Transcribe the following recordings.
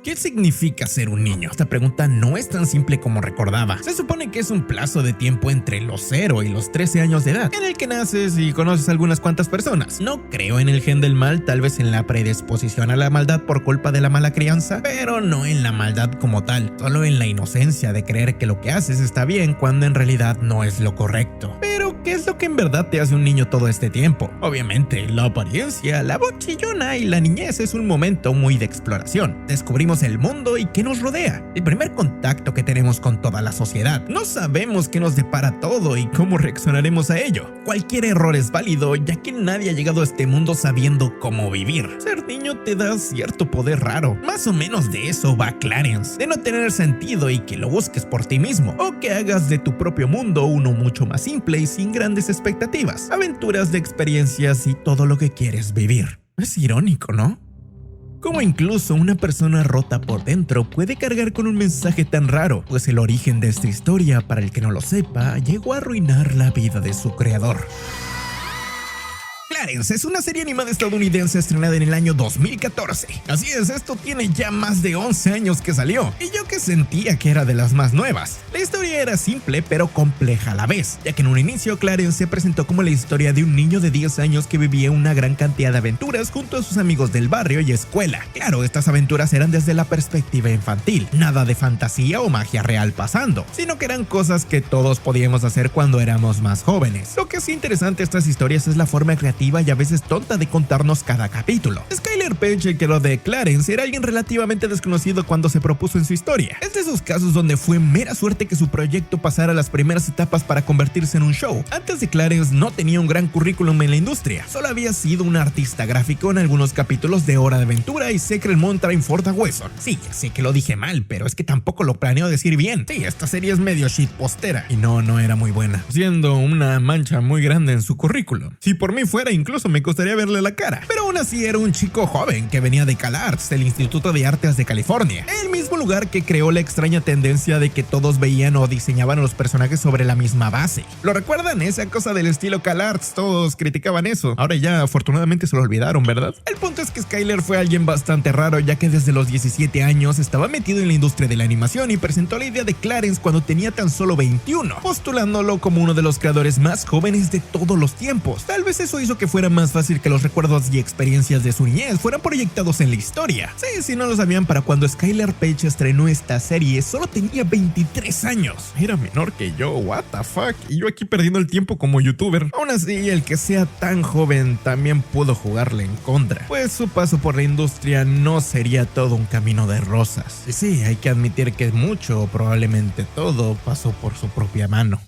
¿Qué significa ser un niño? Esta pregunta no es tan simple como recordaba. Se supone que es un plazo de tiempo entre los 0 y los 13 años de edad, en el que naces y conoces a algunas cuantas personas. No creo en el gen del mal, tal vez en la predisposición a la maldad por culpa de la mala crianza, pero no en la maldad como tal, solo en la inocencia de creer que lo que haces está bien cuando en realidad no es lo correcto. Pero, ¿qué es lo que en verdad te hace un niño todo este tiempo? Obviamente, la apariencia, la voz chillona y la niñez es un momento muy de exploración. Descubrimos el mundo y qué nos rodea, el primer contacto que tenemos con toda la sociedad. No sabemos qué nos depara todo y cómo reaccionaremos a ello. Cualquier error es válido, ya que nadie ha llegado a este mundo sabiendo cómo vivir. Ser niño te da cierto poder raro. Más o menos de eso va Clarence, de no tener sentido y que lo busques por ti mismo, o que hagas de tu propio mundo uno mucho más simple y sin grandes expectativas, aventuras de experiencias y todo lo que quieres vivir. Es irónico, ¿no? Como incluso una persona rota por dentro puede cargar con un mensaje tan raro, pues el origen de esta historia, para el que no lo sepa, llegó a arruinar la vida de su creador. Clarence es una serie animada estadounidense estrenada en el año 2014. Así es, esto tiene ya más de 11 años que salió, y yo que sentía que era de las más nuevas. La historia era simple pero compleja a la vez, ya que en un inicio Clarence se presentó como la historia de un niño de 10 años que vivía una gran cantidad de aventuras junto a sus amigos del barrio y escuela. Claro, estas aventuras eran desde la perspectiva infantil, nada de fantasía o magia real pasando, sino que eran cosas que todos podíamos hacer cuando éramos más jóvenes. Lo que es interesante de estas historias es la forma creativa y a veces tonta de contarnos cada capítulo. Skyler Page, el creador de Clarence, era alguien relativamente desconocido cuando se propuso en su historia. Es de esos casos donde fue mera suerte que su proyecto pasara las primeras etapas para convertirse en un show. Antes de Clarence no tenía un gran currículum en la industria, solo había sido un artista gráfico en algunos capítulos de Hora de Aventura y Secret Mountain Fort Wesson. Sí, ya sé que lo dije mal, pero es que tampoco lo planeo decir bien. Sí, esta serie es medio shitpostera y no era muy buena, siendo una mancha muy grande en su currículum. Si por mí fuera, incluso me gustaría verle la cara. Pero aún así era un chico joven que venía de CalArts, el Instituto de Artes de California, el mismo lugar que creó la extraña tendencia de que todos veían o diseñaban a los personajes sobre la misma base. ¿Lo recuerdan? Esa cosa del estilo CalArts, todos criticaban eso. Ahora ya afortunadamente se lo olvidaron, ¿verdad? El punto es que Skyler fue alguien bastante raro, ya que desde los 17 años estaba metido en la industria de la animación y presentó la idea de Clarence cuando tenía tan solo 21, postulándolo como uno de los creadores más jóvenes de todos los tiempos. Tal vez eso hizo que fuera más fácil que los recuerdos y experiencias de su niñez fueran proyectados en la historia. Sí, si no lo sabían, para cuando Skyler Page estrenó esta serie solo tenía 23 años. Era menor que yo, what the fuck, y yo aquí perdiendo el tiempo como youtuber. Aún así, el que sea tan joven también pudo jugarle en contra, pues su paso por la industria no sería todo un camino de rosas. Y sí, hay que admitir que mucho, probablemente todo, pasó por su propia mano.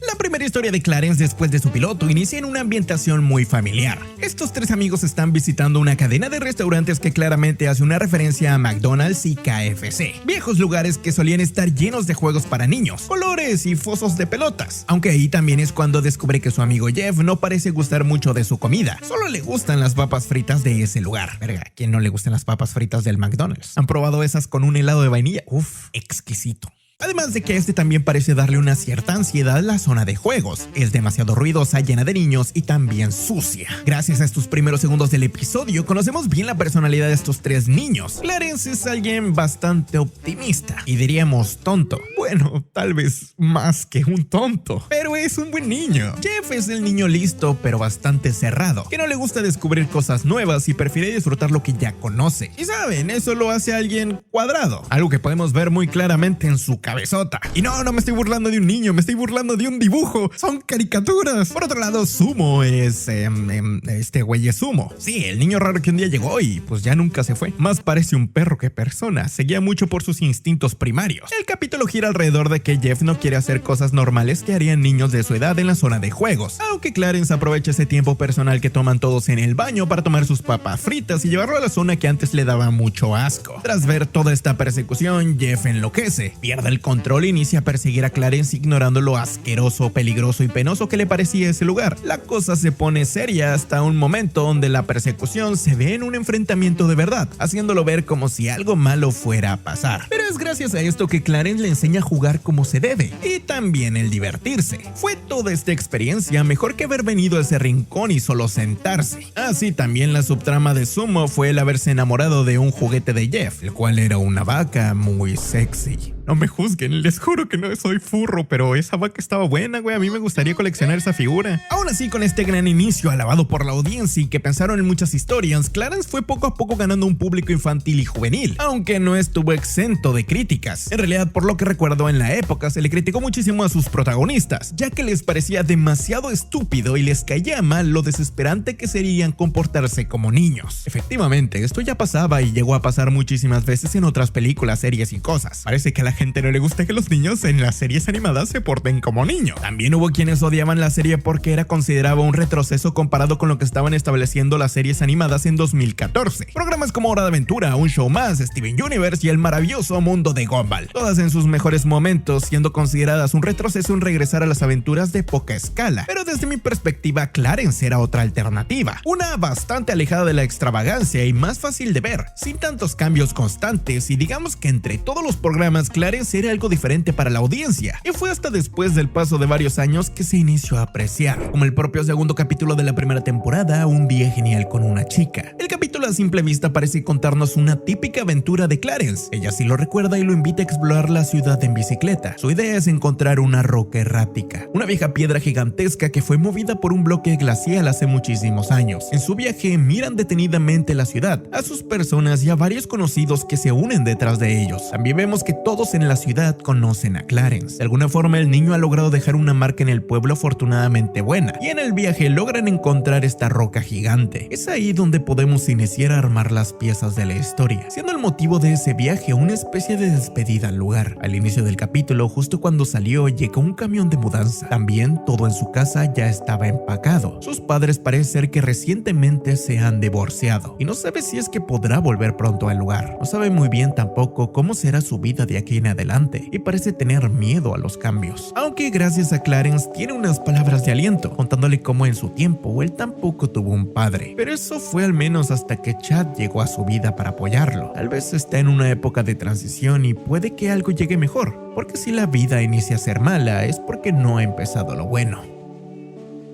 La primera historia de Clarence después de su piloto inicia en una ambientación muy familiar. Estos tres amigos están visitando una cadena de restaurantes que claramente hace una referencia a McDonald's y KFC, viejos lugares que solían estar llenos de juegos para niños, colores y fosos de pelotas. Aunque ahí también es cuando descubre que su amigo Jeff no parece gustar mucho de su comida, solo le gustan las papas fritas de ese lugar. Verga, ¿a quién no le gustan las papas fritas del McDonald's? ¿Han probado esas con un helado de vainilla? Uf, exquisito. Además de que este también parece darle una cierta ansiedad a la zona de juegos. Es demasiado ruidosa, llena de niños y también sucia. Gracias a estos primeros segundos del episodio, conocemos bien la personalidad de estos tres niños. Clarence es alguien bastante optimista y diríamos tonto. Bueno, tal vez más que un tonto, pero es un buen niño. Jeff es el niño listo, pero bastante cerrado, que no le gusta descubrir cosas nuevas y prefiere disfrutar lo que ya conoce. Y saben, eso lo hace alguien cuadrado, algo que podemos ver muy claramente en su cabezota. Y no me estoy burlando de un niño, me estoy burlando de un dibujo. Son caricaturas. Por otro lado, Sumo es... este güey es Sumo. Sí, el niño raro que un día llegó y pues ya nunca se fue. Más parece un perro que persona. Se guía mucho por sus instintos primarios. El capítulo gira alrededor de que Jeff no quiere hacer cosas normales que harían niños de su edad en la zona de juegos. Aunque Clarence aprovecha ese tiempo personal que toman todos en el baño para tomar sus papas fritas y llevarlo a la zona que antes le daba mucho asco. Tras ver toda esta persecución, Jeff enloquece, pierde el control e inicia a perseguir a Clarence ignorando lo asqueroso, peligroso y penoso que le parecía ese lugar. La cosa se pone seria hasta un momento donde la persecución se ve en un enfrentamiento de verdad, haciéndolo ver como si algo malo fuera a pasar. Pero es gracias a esto que Clarence le enseña a jugar como se debe y también el divertirse. Fue toda esta experiencia mejor que haber venido a ese rincón y solo sentarse. Así también la subtrama de Sumo fue el haberse enamorado de un juguete de Jeff, el cual era una vaca muy sexy. No me juzguen, les juro que no soy furro, pero esa vaca estaba buena, güey. A mí me gustaría coleccionar esa figura. Aún así, con este gran inicio alabado por la audiencia y que pensaron en muchas historias, Clarence fue poco a poco ganando un público infantil y juvenil, aunque no estuvo exento de críticas. En realidad, por lo que recuerdo, en la época se le criticó muchísimo a sus protagonistas, ya que les parecía demasiado estúpido y les caía mal lo desesperante que serían comportarse como niños. Efectivamente, esto ya pasaba y llegó a pasar muchísimas veces en otras películas, series y cosas. Parece que a la gente no le gusta que los niños en las series animadas se porten como niños. También hubo quienes odiaban la serie porque era considerado un retroceso comparado con lo que estaban estableciendo las series animadas en 2014. Programas como Hora de Aventura, Un Show Más, Steven Universe y El Maravilloso Mundo de Gumball, todas en sus mejores momentos siendo consideradas un retroceso en regresar a las aventuras de poca escala. Pero desde mi perspectiva, Clarence era otra alternativa, una bastante alejada de la extravagancia y más fácil de ver, sin tantos cambios constantes, y digamos que entre todos los programas Clarence era algo diferente para la audiencia, y fue hasta después del paso de varios años que se inició a apreciar, como el propio segundo capítulo de la primera temporada, Un día genial con una chica. El capítulo a simple vista parece contarnos una típica aventura de Clarence. Ella sí lo recuerda y lo invita a explorar la ciudad en bicicleta. Su idea es encontrar una roca errática, una vieja piedra gigantesca que fue movida por un bloque glacial hace muchísimos años. En su viaje miran detenidamente la ciudad, a sus personas y a varios conocidos que se unen detrás de ellos. También vemos que todos en la ciudad conocen a Clarence. De alguna forma el niño ha logrado dejar una marca en el pueblo afortunadamente buena, y en el viaje logran encontrar esta roca gigante. Es ahí donde podemos iniciar a armar las piezas de la historia, siendo el motivo de ese viaje una especie de despedida al lugar. Al inicio del capítulo, justo cuando salió, llegó un camión de mudanza. También todo en su casa ya estaba empacado. Sus padres parece ser que recientemente se han divorciado y no sabe si es que podrá volver pronto al lugar. No sabe muy bien tampoco cómo será su vida de aquí en adelante y parece tener miedo a los cambios. Aunque gracias a Clarence tiene unas palabras de aliento, contándole cómo en su tiempo él tampoco tuvo un padre. Pero eso fue al menos hasta que Chad llegó a su vida para apoyarlo. Tal vez está en una época de transición y puede que algo llegue mejor, porque si la vida inicia a ser mala es porque no ha empezado lo bueno.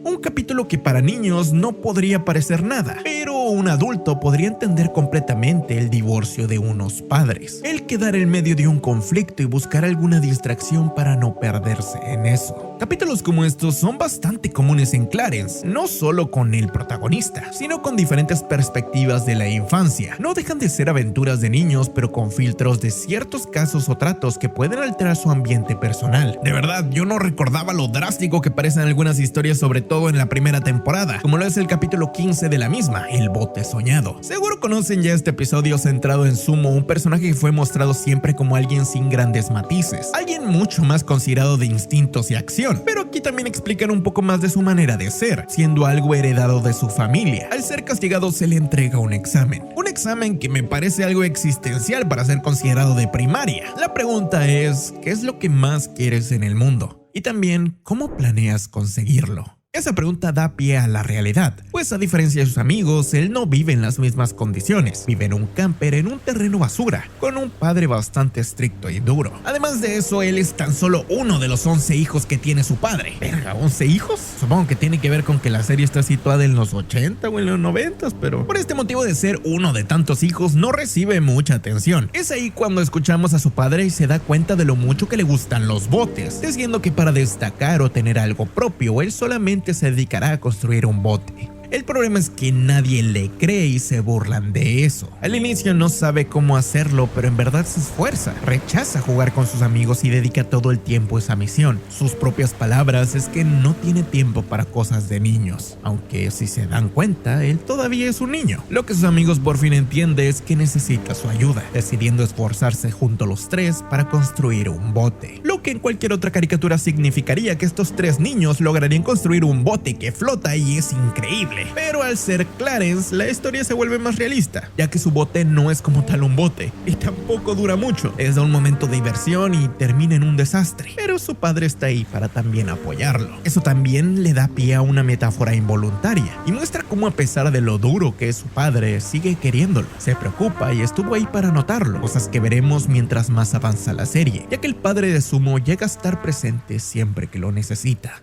Un capítulo que para niños no podría parecer nada, pero un adulto podría entender completamente el divorcio de unos padres, el quedar en medio de un conflicto y buscar alguna distracción para no perderse en eso. Capítulos como estos son bastante comunes en Clarence, no solo con el protagonista, sino con diferentes perspectivas de la infancia. No dejan de ser aventuras de niños, pero con filtros de ciertos casos o tratos que pueden alterar su ambiente personal. De verdad, yo no recordaba lo drástico que parecen algunas historias, sobre todo en la primera temporada, como lo es el capítulo 15 de la misma, El bote soñado. Seguro conocen ya este episodio centrado en Sumo, un personaje que fue mostrado siempre como alguien sin grandes matices, alguien mucho más considerado de instintos y acción, pero aquí también explican un poco más de su manera de ser, siendo algo heredado de su familia. Al ser castigado se le entrega un examen que me parece algo existencial para ser considerado de primaria. La pregunta es, ¿qué es lo que más quieres en el mundo? Y también, ¿cómo planeas conseguirlo? Esa pregunta da pie a la realidad, pues a diferencia de sus amigos, él no vive en las mismas condiciones. Vive en un camper en un terreno basura, con un padre bastante estricto y duro. Además de eso, él es tan solo uno de los 11 hijos que tiene su padre. ¿Verga, 11 hijos? Supongo que tiene que ver con que la serie está situada en los 80 o en los 90, pero por este motivo de ser uno de tantos hijos, no recibe mucha atención. Es ahí cuando escuchamos a su padre y se da cuenta de lo mucho que le gustan los botes, diciendo que para destacar o tener algo propio, él solamente se dedicará a construir un bote. El problema es que nadie le cree y se burlan de eso. Al inicio no sabe cómo hacerlo, pero en verdad se esfuerza. Rechaza jugar con sus amigos y dedica todo el tiempo a esa misión. Sus propias palabras es que no tiene tiempo para cosas de niños. Aunque si se dan cuenta, él todavía es un niño. Lo que sus amigos por fin entienden es que necesita su ayuda, decidiendo esforzarse junto a los tres para construir un bote. Lo que en cualquier otra caricatura significaría que estos tres niños lograrían construir un bote que flota y es increíble. padre. Pero al ser Clarence, la historia se vuelve más realista, ya que su bote no es como tal un bote, y tampoco dura mucho. Les da un momento de diversión y termina en un desastre, pero su padre está ahí para también apoyarlo. Eso también le da pie a una metáfora involuntaria, y muestra cómo a pesar de lo duro que es su padre, sigue queriéndolo, se preocupa y estuvo ahí para notarlo, cosas que veremos mientras más avanza la serie, ya que el padre de Sumo llega a estar presente siempre que lo necesita.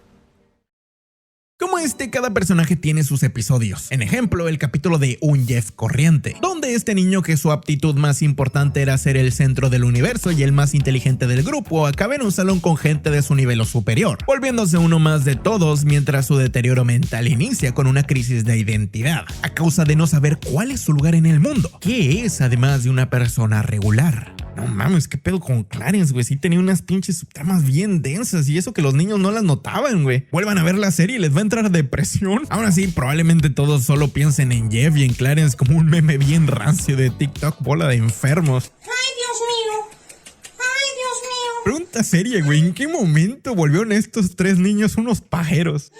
Como cada personaje tiene sus episodios. En ejemplo, el capítulo de Un Jeff Corriente, donde este niño, que su aptitud más importante era ser el centro del universo y el más inteligente del grupo, acaba en un salón con gente de su nivel o superior, volviéndose uno más de todos, mientras su deterioro mental inicia con una crisis de identidad, a causa de no saber cuál es su lugar en el mundo, qué es además de una persona regular. No mames, qué pedo con Clarence, güey. Sí tenía unas pinches subtramas bien densas, y eso que los niños no las notaban, güey. Vuelvan a ver la serie y les va a entrar depresión. Aún así, probablemente todos solo piensen en Jeff y en Clarence como un meme bien rancio de TikTok, bola de enfermos. ¡Ay, Dios mío! ¡Ay, Dios mío! Pregunta seria, güey. ¿En qué momento volvieron estos tres niños unos pajeros?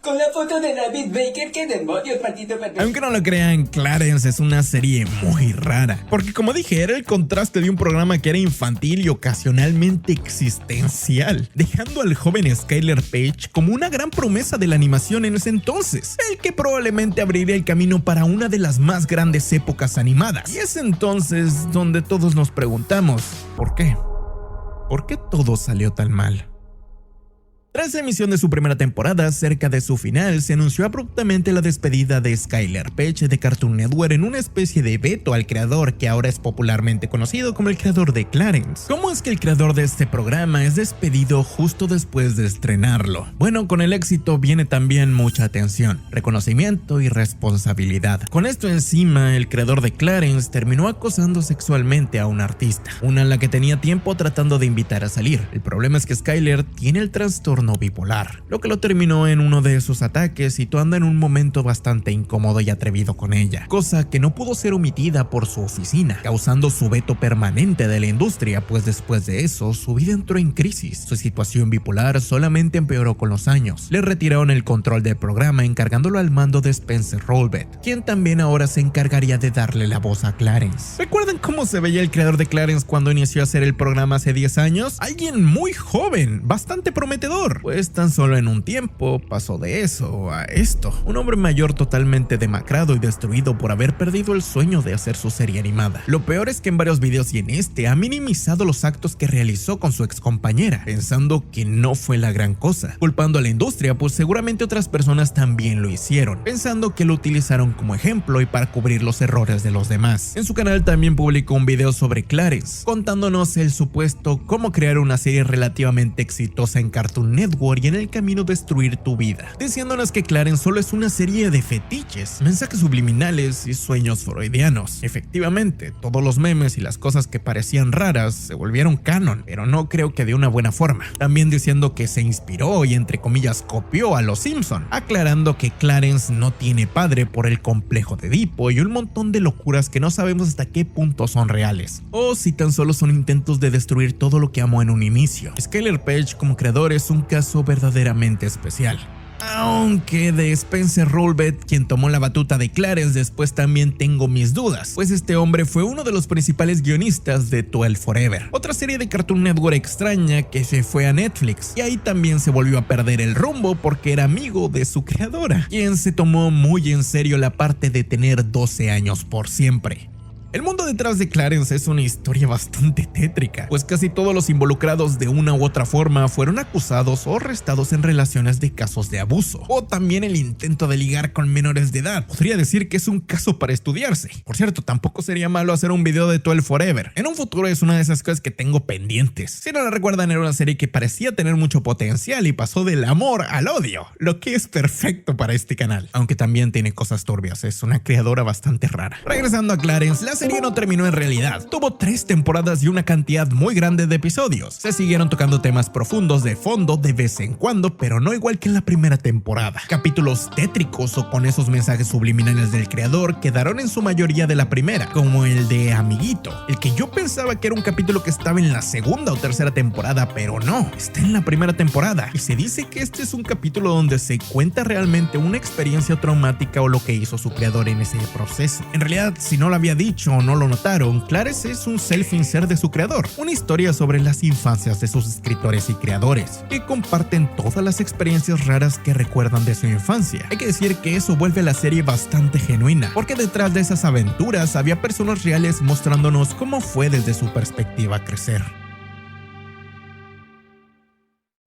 Con la foto de David Baker, ¿qué demonios, maldito perro? Aunque no lo crean, Clarence es una serie muy rara, porque como dije, era el contraste de un programa que era infantil y ocasionalmente existencial, dejando al joven Skyler Page como una gran promesa de la animación en ese entonces, el que probablemente abriría el camino para una de las más grandes épocas animadas. Y es entonces donde todos nos preguntamos, ¿por qué? ¿Por qué todo salió tan mal? Tras la emisión de su primera temporada, cerca de su final, se anunció abruptamente la despedida de Skyler Page de Cartoon Network en una especie de veto al creador, que ahora es popularmente conocido como el creador de Clarence. ¿Cómo es que el creador de este programa es despedido justo después de estrenarlo? Bueno, con el éxito viene también mucha atención, reconocimiento y responsabilidad. Con esto encima, el creador de Clarence terminó acosando sexualmente a una artista, una a la que tenía tiempo tratando de invitar a salir. El problema es que Skyler tiene el trastorno bipolar, lo que lo terminó en uno de sus ataques, situando en un momento bastante incómodo y atrevido con ella, cosa que no pudo ser omitida por su oficina, causando su veto permanente de la industria, pues después de eso su vida entró en crisis. Su situación bipolar solamente empeoró con los años. Le retiraron el control del programa, encargándolo al mando de Spencer Rolbet, quien también ahora se encargaría de darle la voz a Clarence. ¿Recuerdan cómo se veía el creador de Clarence cuando inició a hacer el programa hace 10 años? Alguien muy joven, bastante prometedor. Pues tan solo en un tiempo pasó de eso a esto. Un hombre mayor totalmente demacrado y destruido por haber perdido el sueño de hacer su serie animada. Lo peor es que en varios videos y en este ha minimizado los actos que realizó con su ex compañera, pensando que no fue la gran cosa, culpando a la industria, pues seguramente otras personas también lo hicieron, pensando que lo utilizaron como ejemplo y para cubrir los errores de los demás. En su canal también publicó un video sobre Clarence, contándonos el supuesto cómo crear una serie relativamente exitosa en Cartoon Network y en el camino destruir tu vida, diciéndonos que Clarence solo es una serie de fetiches, mensajes subliminales y sueños freudianos. Efectivamente, todos los memes y las cosas que parecían raras se volvieron canon, pero no creo que de una buena forma. También diciendo que se inspiró y entre comillas copió a los Simpson, aclarando que Clarence no tiene padre por el complejo de Edipo y un montón de locuras que no sabemos hasta qué punto son reales, o si tan solo son intentos de destruir todo lo que amó en un inicio. Skyler Page como creador es un caso verdaderamente especial. Aunque de Spencer Rolbet, quien tomó la batuta de Clarence, después también tengo mis dudas, pues este hombre fue uno de los principales guionistas de 12 Forever, otra serie de Cartoon Network extraña que se fue a Netflix, y ahí también se volvió a perder el rumbo porque era amigo de su creadora, quien se tomó muy en serio la parte de tener 12 años por siempre. El mundo detrás de Clarence es una historia bastante tétrica, pues casi todos los involucrados de una u otra forma fueron acusados o arrestados en relaciones de casos de abuso, o también el intento de ligar con menores de edad. Podría decir que es un caso para estudiarse. Por cierto, tampoco sería malo hacer un video de 12 Forever. En un futuro es una de esas cosas que tengo pendientes. Si no la recuerdan, era una serie que parecía tener mucho potencial y pasó del amor al odio, lo que es perfecto para este canal, aunque también tiene cosas turbias. Es una creadora bastante rara. Regresando a Clarence, la serie no terminó en realidad. Tuvo 3 temporadas y una cantidad muy grande de episodios. Se siguieron tocando temas profundos de fondo de vez en cuando, pero no igual que en la primera temporada. Capítulos tétricos o con esos mensajes subliminales del creador quedaron en su mayoría de la primera, como el de Amiguito, el que yo pensaba que era un capítulo que estaba en la segunda o tercera temporada, pero no, está en la primera temporada. Y se dice que este es un capítulo donde se cuenta realmente una experiencia traumática o lo que hizo su creador en ese proceso. En realidad, si no lo había dicho o no lo notaron, Clarence es un self-insert de su creador, una historia sobre las infancias de sus escritores y creadores, que comparten todas las experiencias raras que recuerdan de su infancia. Hay que decir que eso vuelve a la serie bastante genuina, porque detrás de esas aventuras había personas reales mostrándonos cómo fue desde su perspectiva crecer.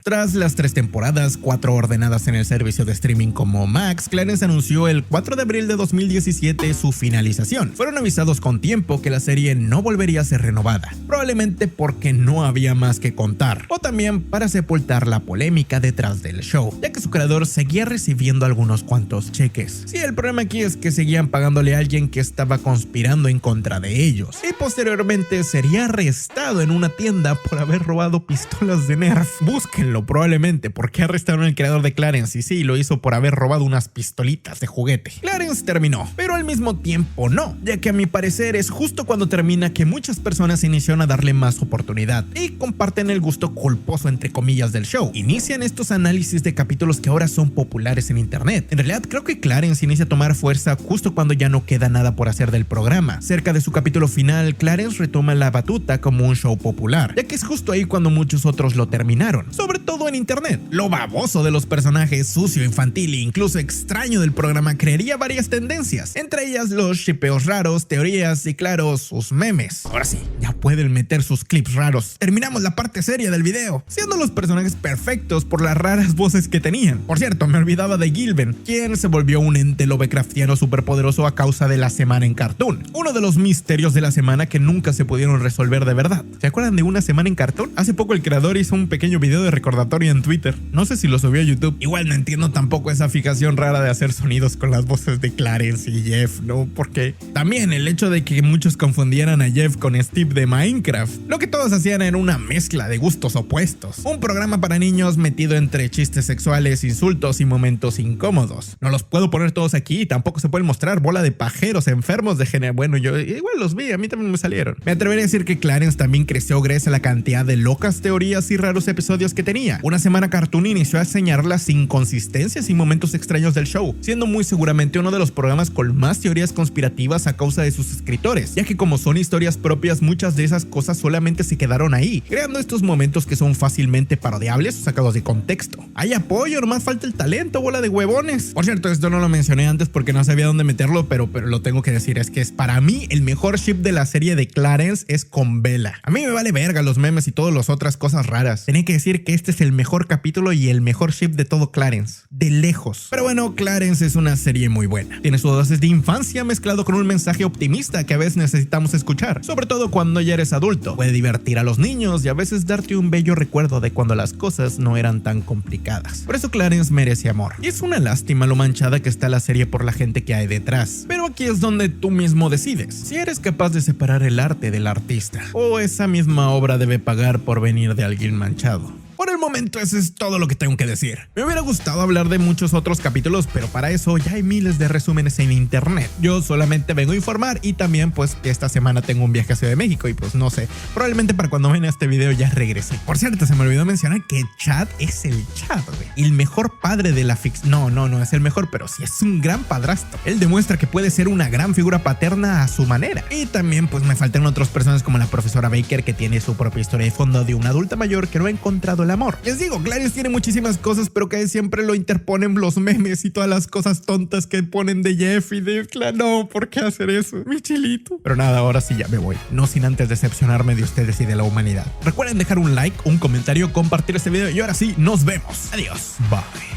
Tras las 3 temporadas, 4 ordenadas en el servicio de streaming como Max, Clarence anunció el 4 de abril de 2017 su finalización. Fueron avisados con tiempo que la serie no volvería a ser renovada, probablemente porque no había más que contar, o también para sepultar la polémica detrás del show, ya que su creador seguía recibiendo algunos cuantos cheques. Sí, el problema aquí es que seguían pagándole a alguien que estaba conspirando en contra de ellos, y posteriormente sería arrestado en una tienda por haber robado pistolas de Nerf. Búsquenlo probablemente, porque arrestaron al creador de Clarence y sí, lo hizo por haber robado unas pistolitas de juguete. Clarence terminó, pero al mismo tiempo no, ya que a mi parecer es justo cuando termina que muchas personas inician a darle más oportunidad y comparten el gusto culposo entre comillas del show. Inician estos análisis de capítulos que ahora son populares en internet. En realidad creo que Clarence inicia a tomar fuerza justo cuando ya no queda nada por hacer del programa. Cerca de su capítulo final, Clarence retoma la batuta como un show popular, ya que es justo ahí cuando muchos otros lo terminaron, sobre todo en internet. Lo baboso de los personajes, sucio, infantil e incluso extraño del programa crearía varias tendencias, entre ellas los shippeos raros, teorías y claro, sus memes. Ahora sí, ya pueden meter sus clips raros. Terminamos la parte seria del video, siendo los personajes perfectos por las raras voces que tenían. Por cierto, me olvidaba de Gilben, quien se volvió un ente lovecraftiano superpoderoso a causa de la semana en Cartoon, uno de los misterios de la semana que nunca se pudieron resolver de verdad. ¿Se acuerdan de una semana en Cartoon? Hace poco el creador hizo un pequeño video de recordatorio en Twitter, no sé si lo subió a YouTube. Igual no entiendo tampoco esa fijación rara de hacer sonidos con las voces de Clarence y Jeff, ¿no? Porque también el hecho de que muchos confundieran a Jeff con Steve de Minecraft, lo que todos hacían era una mezcla de gustos opuestos, un programa para niños metido entre chistes sexuales, insultos y momentos incómodos. No los puedo poner todos aquí, tampoco se pueden mostrar bola de pajeros enfermos de género. Bueno, yo igual los vi, a mí también me salieron. Me atrevería a decir que Clarence también creció gracias a la cantidad de locas teorías y raros episodios que tenía. Una semana Cartoon inició a señalar las inconsistencias y momentos extraños del show, siendo muy seguramente uno de los programas con más teorías conspirativas a causa de sus escritores, ya que como son historias propias, muchas de esas cosas solamente se quedaron ahí, creando estos momentos que son fácilmente parodiables o sacados de contexto. Hay apoyo, nomás falta el talento, bola de huevones. Por cierto, esto no lo mencioné antes porque no sabía dónde meterlo, pero lo tengo que decir, es que es para mí el mejor ship de la serie de Clarence es con Bella. A mí me vale verga los memes y todas las otras cosas raras. Tenía que decir que este es el mejor capítulo y el mejor ship de todo Clarence, de lejos. Pero bueno, Clarence es una serie muy buena. Tiene sus dosis de infancia mezclado con un mensaje optimista que a veces necesitamos escuchar, sobre todo cuando ya eres adulto. Puede divertir a los niños y a veces darte un bello recuerdo de cuando las cosas no eran tan complicadas. Por eso Clarence merece amor. Y es una lástima lo manchada que está la serie por la gente que hay detrás. Pero aquí es donde tú mismo decides si eres capaz de separar el arte del artista, o esa misma obra debe pagar por venir de alguien manchado. Por el momento eso es todo lo que tengo que decir. Me hubiera gustado hablar de muchos otros capítulos, pero para eso ya hay miles de resúmenes en internet. Yo solamente vengo a informar y también pues que esta semana tengo un viaje a Ciudad de México y pues no sé, probablemente para cuando ven este video ya regrese. Por cierto, se me olvidó mencionar que Chad es el Chad, güey. El mejor padre de la ficción. No es el mejor, pero sí es un gran padrastro. Él demuestra que puede ser una gran figura paterna a su manera. Y también pues me faltan otras personas como la profesora Baker, que tiene su propia historia de fondo de una adulta mayor que no ha encontrado el amor. Les digo, Clarence tiene muchísimas cosas, pero que siempre lo interponen los memes y todas las cosas tontas que ponen de Jeff y de no, ¿por qué hacer eso? Mi chilito. Pero nada, ahora sí ya me voy, no sin antes decepcionarme de ustedes y de la humanidad. Recuerden dejar un like, un comentario, compartir este video y ahora sí, nos vemos. Adiós. Bye.